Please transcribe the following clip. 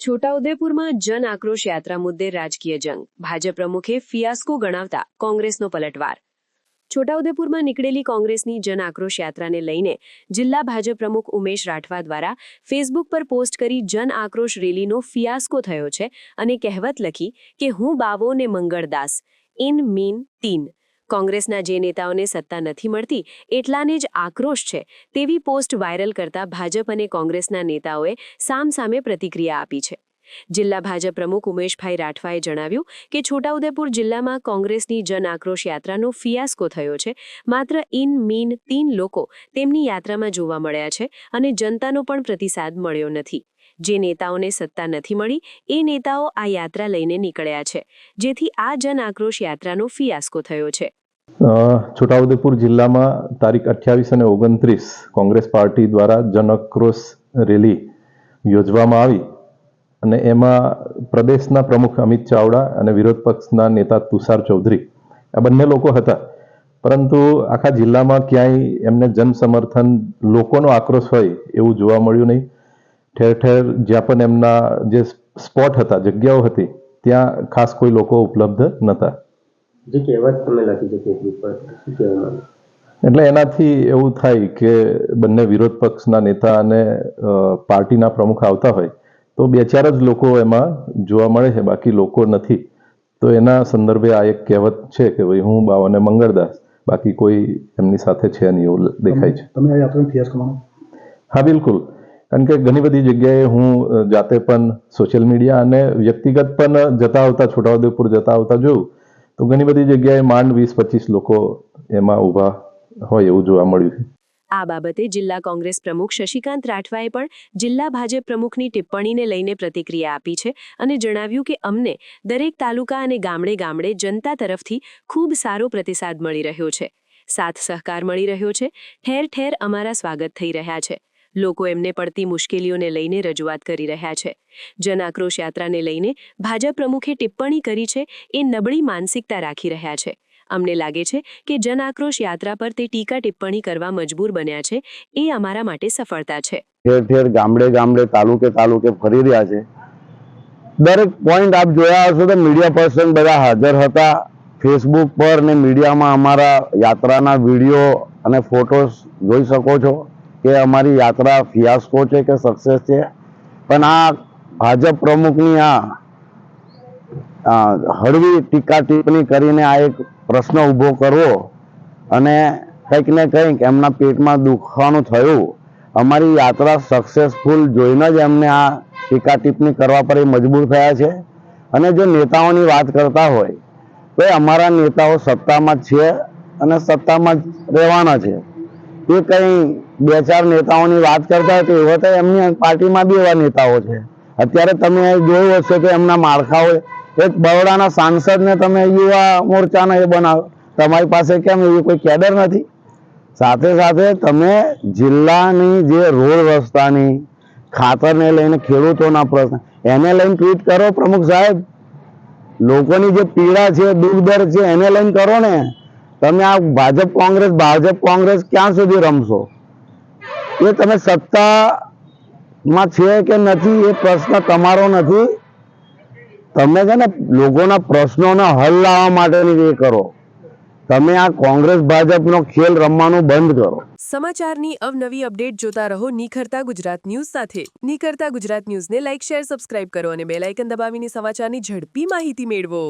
છોટાઉદેપુરમાં જન આક્રોશ યાત્રા મુદ્દે રાજકીય જંગ. ભાજપ પ્રમુખે ફિયાસ્કો ગણાવતા કોંગ્રેસનો પલટવાર. છોટાઉદેપુરમાં નીકળેલી કોંગ્રેસની જન આક્રોશ યાત્રાને લઈને જિલ્લા ભાજપ પ્રમુખ ઉમેશ રાઠવા દ્વારા ફેસબુક પર પોસ્ટ કરી જન આક્રોશ રેલીનો ફિયાસ્કો થયો છે અને કહેવત લખી કે હું બાવો ને મંગળદાસ ઇન મીન તીન. કોંગ્રેસના જે નેતાઓને સત્તા નથી મળતી એટલાને જ આક્રોશ છે તેવી પોસ્ટ વાયરલ કરતા ભાજપ અને કોંગ્રેસના નેતાઓએ સામસામે પ્રતિક્રિયા આપી છે. જિલ્લા ભાજપ પ્રમુખ ઉમેશભાઈ રાઠવાએ જણાવ્યું કે છોટાઉદેપુર જિલ્લામાં કોંગ્રેસની જન આક્રોશ યાત્રાનો ફિયાસ્કો થયો છે. માત્ર ઇન મીન તીન લોકો તેમની યાત્રામાં જોવા મળ્યા છે અને જનતાનો પણ પ્રતિસાદ મળ્યો નથી. જે નેતાઓને સત્તા નથી મળી એ નેતાઓ આ યાત્રા લઈને નીકળ્યા છે, જેથી આ જન આક્રોશ યાત્રાનો ફિયાસ્કો થયો છે. છોટાઉદેપુર જિલ્લામાં તારીખ 28 અને 29 કોંગ્રેસ પાર્ટી દ્વારા જન આક્રોશ રેલી યોજવામાં આવી અને એમાં પ્રદેશના પ્રમુખ અમિત ચાવડા અને વિરોધ પક્ષના નેતા તુષાર ચૌધરી આ બંને લોકો હતા. પરંતુ આખા જિલ્લામાં ક્યાંય એમને જન સમર્થન, લોકોનો આક્રોશ હોય એવું જોવા મળ્યું નહીં. ઠેર ઠેર જ્યાં પણ એમના જે સ્પોટ હતા, જગ્યાઓ હતી, ત્યાં ખાસ કોઈ લોકો ઉપલબ્ધ નહોતા. જે કહેવત તમે લખી છે ફેસબુક પર, શું કહેવા માંગો? એટલે એનાથી એવું થાય કે બંને વિરોધ પક્ષના નેતા અને પાર્ટીના પ્રમુખ આવતા હોય તો બે ચાર જ લોકો એમાં જોવા મળે છે, બાકી લોકો નથી. તો એના સંદર્ભે આ એક કહેવત છે કે ભાઈ હું બાવો ને મંગળદાસ, બાકી કોઈ એમની સાથે છે નહીં એવું દેખાય છે. તમે આ યાત્રાનો ફિયાસ્કો માનો? હા, બિલકુલ. કારણ કે ઘણી બધી જગ્યાએ હું જાતે પણ સોશિયલ મીડિયા અને વ્યક્તિગત પણ જતા આવતા, છોટાઉદેપુર જતા આવતા જોયું તો ઘણી બધી જગ્યાએ માંડ 20-25 લોકો એમાં ઊભા હોય એવું જોવા મળ્યું છે. આ બાબતે જિલ્લા કોંગ્રેસ પ્રમુખ શશિકાંત રાઠવાએ પણ જિલ્લા ભાજપ પ્રમુખની ટિપ્પણીને લઈને પ્રતિક્રિયા આપી છે અને જણાવ્યું કે અમને દરેક તાલુકા અને ગામડે ગામડે જનતા તરફથી ખૂબ સારો પ્રતિસાદ મળી રહ્યો છે, સાથ સહકાર મળી રહ્યો છે, ઠેર ઠેર અમારા સ્વાગત થઈ રહ્યા છે. લોકો એમને પડતી મુશ્કેલીઓને લઈને રજૂઆત કરી રહ્યા છે. જન આક્રોશ યાત્રાને લઈને ભાજપ પ્રમુખે ટિપ્પણી કરી છે એ નબળી માનસિકતા રાખી રહ્યા છે. અમને લાગે છે કે જન આક્રોશ યાત્રા પર તે ટીકા ટિપ્પણી કરવા મજબૂર બન્યા છે, એ અમારા માટે સફળતા છે. ઠેર ઠેર ગામડે ગામડે તાલુકે તાલુકે ફરી રહ્યા છે. દરેક પોઈન્ટ આપ જોયા હશો તો મીડિયા પર્સન બધા હાજર હતા. ફેસબુક પર ને મીડિયામાં અમારા યાત્રાના વિડીયો અને ફોટોસ જોઈ શકો છો કે અમારી યાત્રા ફિયાસ્કો છે કે સક્સેસ છે. પણ આ ભાજપ પ્રમુખની આ હળવી ટીકા ટિપ્પણી કરીને આ એક પ્રશ્ન ઊભો કરવો અને કંઈક ને કંઈક એમના પેટમાં દુખવાનું થયું. અમારી યાત્રા સક્સેસફુલ જોઈને જ એમને આ ટીકા ટિપ્પણી કરવા પર એ મજબૂર થયા છે. અને જો નેતાઓની વાત કરતા હોય તો અમારા નેતાઓ સત્તામાં છે અને સત્તામાં જ રહેવાના છે. એ કંઈ બે ચાર નેતાઓની વાત કરતા હોય તો એવા તો એમની પાર્ટીમાં બી એવા નેતાઓ છે. અત્યારે તમે જોયું હશે કે એમના માળખાઓ, એક બરોડાના સાંસદને તમે યુવા મોરચાના એ બનાવો, તમારી પાસે કેમ એવી કોઈ કેડર નથી? સાથે સાથે તમે જિલ્લાની જે રોડ રસ્તાની, ખાતરને લઈને ખેડૂતોના પ્રશ્ન એને લઈને ટ્વીટ કરો પ્રમુખ સાહેબ. લોકોની જે પીડા છે, દુઃખ દર્દ છે એને લઈને કરો ને. તમે આ ભાજપ કોંગ્રેસ ક્યાં સુધી રમશો? એ તમે સત્તામાં છે કે નથી એ પ્રશ્ન તમારો નથી. તમે છે ને લોકોના પ્રશ્નોને હલ લાવવા માટેની એ કરો. તમે આ કોંગ્રેસ ભાજપનો ખેલ રમવાનું બંધ કરો. સમાચારની અવનવી અપડેટ જોતા રહો નિખરતા ગુજરાત ન્યૂઝ સાથે. નિખરતા ગુજરાત ન્યૂઝને લાઇક, શેર, સબસ્ક્રાઇબ કરો અને બેલ આઇકન દબાવીને સમાચારની ઝડપી માહિતી મેળવો.